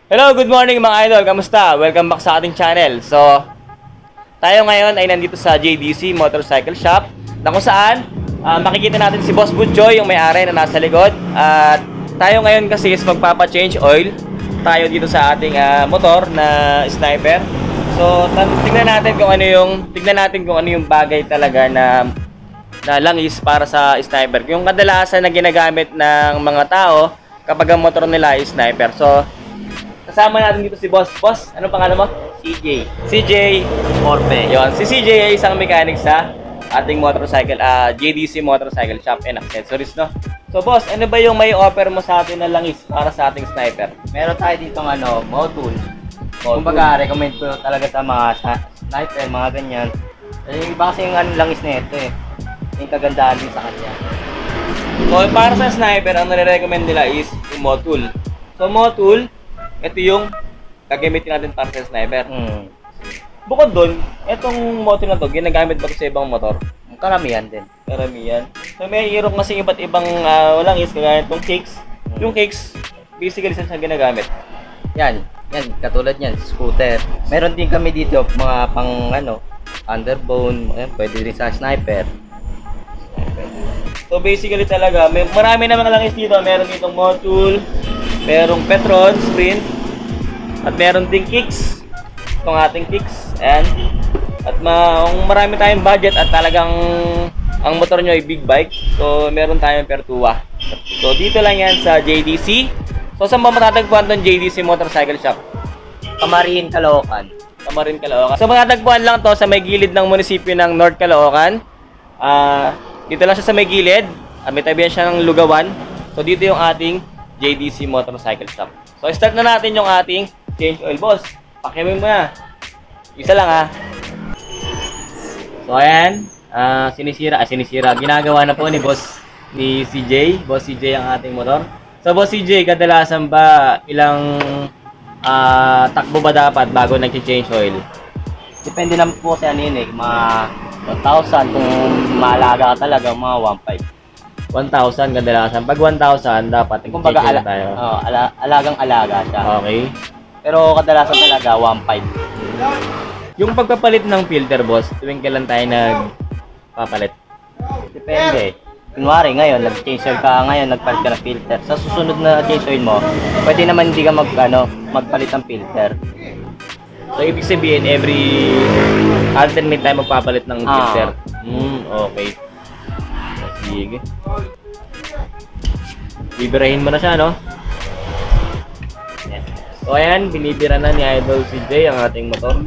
Hello, good morning mga idol. Kamusta? Welcome back sa ating channel. So, tayo ngayon ay nandito sa JDC Motorcycle Shop na kung saan makikita natin si Boss Butchoy, yung may-ari na nasa likod. At tayo ngayon kasi is magpapa-change oil tayo dito sa ating motor na Sniper. So, tingnan natin kung ano yung bagay talaga na langis para sa Sniper. Yung kadalasan na ginagamit ng mga tao kapag ang motor nila ay Sniper. So, kasama natin dito si Boss. Boss, anong pangalan mo? CJ. CJ Orbe. Yon, si CJ ay isang mechanic sa ating motorcycle, JDC Motorcycle Shop and Accessories, no? So, boss, ano ba yung may offer mo sa atin na langis para sa ating Sniper? Meron tayo dito Motul. Kumbaga, recommend ko talaga sa mga sniper, mga ganyan. Yung iba kasi yung langis na ito eh. Yung kagandahan din sa kanya. So, para sa Sniper, ang nare-recommend nila is yung Motul. So, Motul, ito yung gagamitin natin para sa Sniper. Bukod doon, itong Motul na to, ginagamit ba ito sa ibang motor? Karamihan din. Karamihan. So, may mayroon kasi iba't ibang langis, kagaya itong cakes. Yung cakes, basically saan siya ginagamit? Yan, katulad yan, scooter. Meron din kami dito mga pang underbone, pwede rin sa sniper. So basically talaga, marami namang langis dito. Meron ditong Motul, merong Petron, Sprint, at meron ding kicks. Itong ating kicks. At marami tayong budget at talagang ang motor nyo ay big bike. So meron tayong Pertua. So dito lang yan sa JDC. So saan ba matatagpuan itong JDC Motorcycle Shop? Camarin, Caloocan. Camarin, Caloocan. So matatagpuan lang to sa may gilid ng munisipyo ng North Caloocan. Dito lang siya sa may gilid. May tabihan siya ng Lugawan. So dito yung ating JDC Motorcycle Shop. So start na natin yung ating change oil. Boss, pakiamin mo na. Isa lang So ayan, sinisira. Ginagawa na po ni Boss CJ ang ating motor. So Boss CJ, kadalasan ba ilang takbo ba dapat bago nag-change oil? Depende naman po sa mga 1,000 kung maalaga ka talaga, mga 1,500. 1,000 kadalasan. Pag 1,000 dapat Kumbaga nag-change oil tayo. alagang-alaga siya. Okay. Pero kadalasan talaga 1,500. Yung pagpapalit ng filter, boss, tuwing kailan tayo nagpapalit? Depende. Kunwari ngayon, nag-change oil ka ngayon, nagpalit ka ng filter. Sa susunod na change oil mo, pwede naman hindi ka magpalit ng filter. So, ibig sabihin, every alternate tayo magpapalit ng filter. Okay. Sige. Bibirahin mo na siya, no? So, ayan, binibira na ni Idol CJ ang ating motor.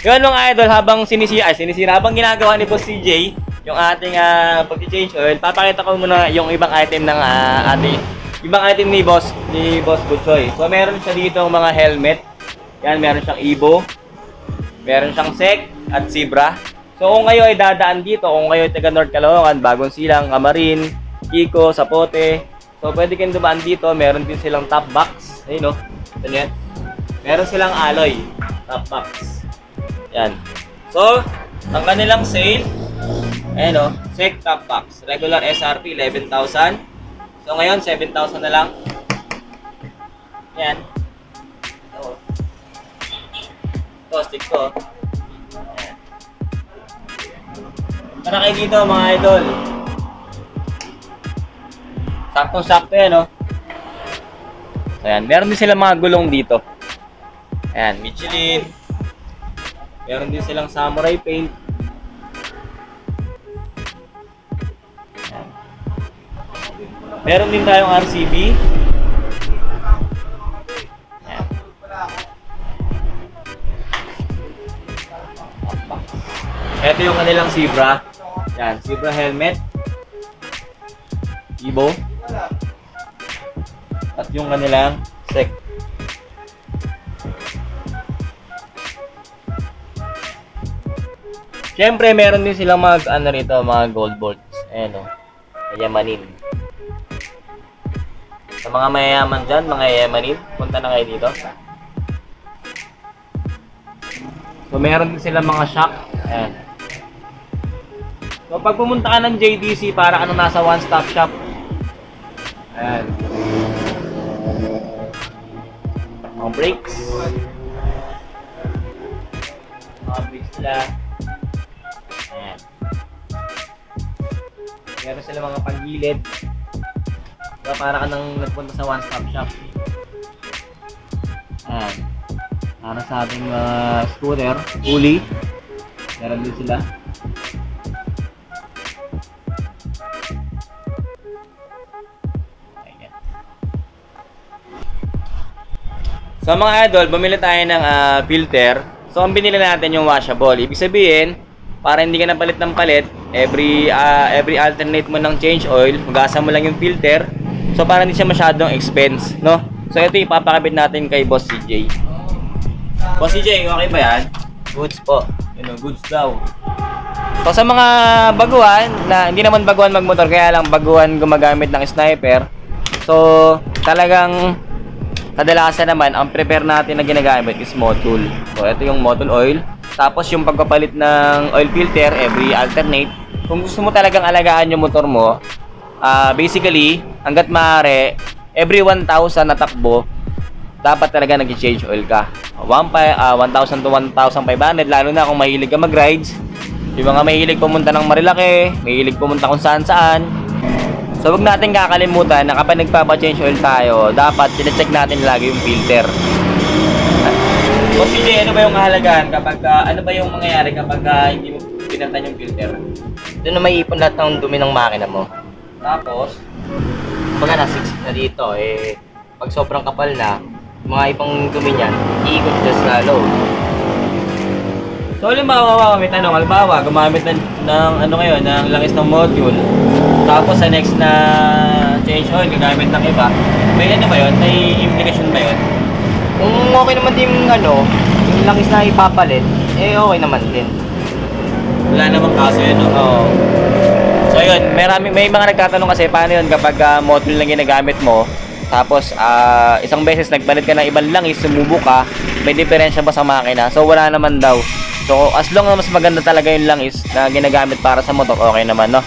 Yun mga idol, habang habang ginagawa ni Boss CJ yung ating pag-change oil, papakita ko muna yung ibang item ng ni Boss Butchoy. So meron siya dito mga helmet. Yan, meron siyang Evo. Meron siyang SEC at Zebra. So kung kayo ay dadaan dito, kung kayo ay taga North Caloocan, Bagong Silang, Camarin, Kiko, Sapote, so pwede kayong dumaan dito. Meron din silang top box. Ayun, no? Ito yan. Meron silang alloy top box. Yan. So, ang kanilang sale, ayan o, SEC top box. Regular SRP, 11,000. So, ngayon, 7,000 na lang. Yan. Ito, stick ko. Ayan. Tara kayo dito, mga idol. Saktong-sakto yan, o. So, ayan. Meron din silang mga gulong dito. Ayan, Michelin. Meron din silang samurai paint. Meron din tayong RCB. Ayan. Ito yung kanilang Zebra. Yan, Zebra helmet. Evo. At yung kanilang SEC. Siyempre, meron din silang mga gold bolts. Ayan o. Yamanin. Sa mga mayayaman dyan, mga yamanin, punta na kayo dito. So meron din sila mga shock. Ayan. So pag pumunta ka ng JDC, para ka nang nasa one-stop shop. Ayan. Mga brakes. Mga brakes nila. Ayan. Meron sila mga panggilid. So para ka nang nagpunta sa one-stop shop. Ayan. Para sa ating scooter, pulley. Meron din sila. Ayan. So mga idol, bumili tayo ng filter. So ang binili natin yung washable. Ibig sabihin, para hindi ka napalit ng palit, every alternate mo ng change oil, magasa mo lang yung filter. So para hindi siya masyadong expense, no? So ito ipapakabit natin kay Boss CJ. Boss CJ, okay ba yan? Goods po. Goods daw. So sa mga baguhan, na hindi naman baguhan magmotor, kaya lang baguhan gumagamit ng sniper. So talagang kadalasan naman, ang prepare natin na ginagamit is Motul. So ito yung Motul oil. Tapos yung pagpapalit ng oil filter, every alternate. Kung gusto mo talagang alagaan yung motor mo, basically, hanggat maaari, every 1,000 na takbo, dapat talaga nag-change oil ka. 1,000 to 1,500, lalo na kung mahilig ka mag-rides. Yung mga mahilig pumunta ng Marilaki, mahilig pumunta kung saan-saan. So huwag natin kakalimutan na kapag nagpapa-change oil tayo, dapat sine-check natin lagi yung filter. Boss CJ, ano ba yung kahalagahan kapag, ano ba yung mangyayari kapag hindi mo pinantan yung filter? Doon na may ipon lahat ng dumi ng makina mo. Tapos, Pagka nasiksik na dito, pag sobrang kapal na, mga ibang dumi niyan, iikot siya sa loob. so halimbawa, may tanong, halimbawa, gumamit ng ano ngayon, ng langis ng module. Tapos sa next na change oil, gagamit ng iba. May ano ba yun? May implication ba yun? Kung okay naman din yung langis na ipapalit, okay naman din. Wala namang kaso yun, no? Oo. So yun, may mga nagtatanong kasi paano yun kapag module lang ginagamit mo. Tapos isang beses nagpalit ka ng ibang langis, sumubo ka, may diferensya ba sa makina? So wala naman daw. So as long as mas maganda talaga yung langis na ginagamit para sa motor, okay naman, no?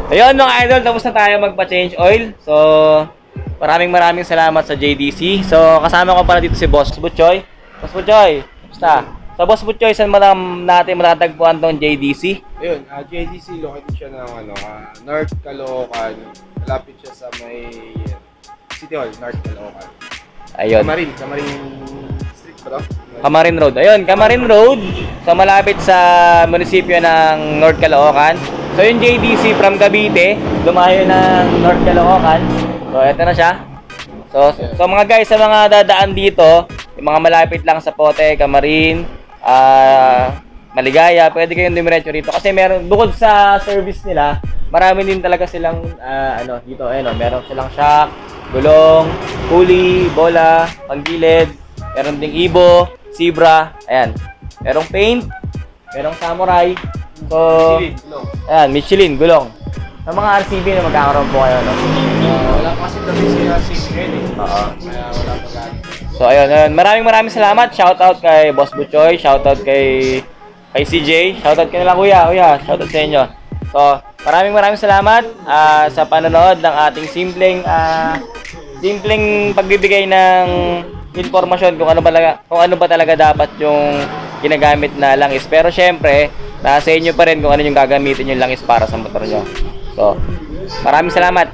Ayun mga idol, tapos na tayo magpa-change oil. So maraming salamat sa JDC. So kasama ko pala dito si Boss Butchoy. Boss Butchoy, basta. So Boss Butchoy, saan natin matatagpuan tong JDC? Ayun, JDC, located siya ng North Caloocan. Malapit siya sa may City Hall, North Caloocan. Ayun. Camarin Street ba to? Camarin Road. Ayun, Camarin Road. So malapit sa munisipyo ng North Caloocan. So yung JDC from Cavite, lumayo ng North Caloocan. So eto na siya. So mga guys, sa mga dadaan dito, yung mga malapit lang sa Pote, Camarin, Maligaya, pwede kayong dumiretso rito kasi meron, bukod sa service nila, marami din talaga silang dito, meron silang shock, gulong, pulley, bola, panggilid, meron ding Ibo, Zebra, ayan. Merong paint, merong samurai. So, ayan, Michelin, gulong. Sa mga RCB na magkakaroon po kayo, no? Wala pa kasi kami siya ngayon Oo. Kaya wala pa gano'n. So ayun, maraming salamat. Shoutout kay Boss Butchoy, shoutout kay CJ, shoutout kay nila kuya, shoutout sa inyo. So, maraming salamat sa panonood ng ating simpleng pagbibigay ng informasyon kung ano ba talaga dapat yung ginagamit na langis. Pero syempre, nasa inyo pa rin kung ano yung gagamitin yung langis para sa motor nyo. So, maraming salamat.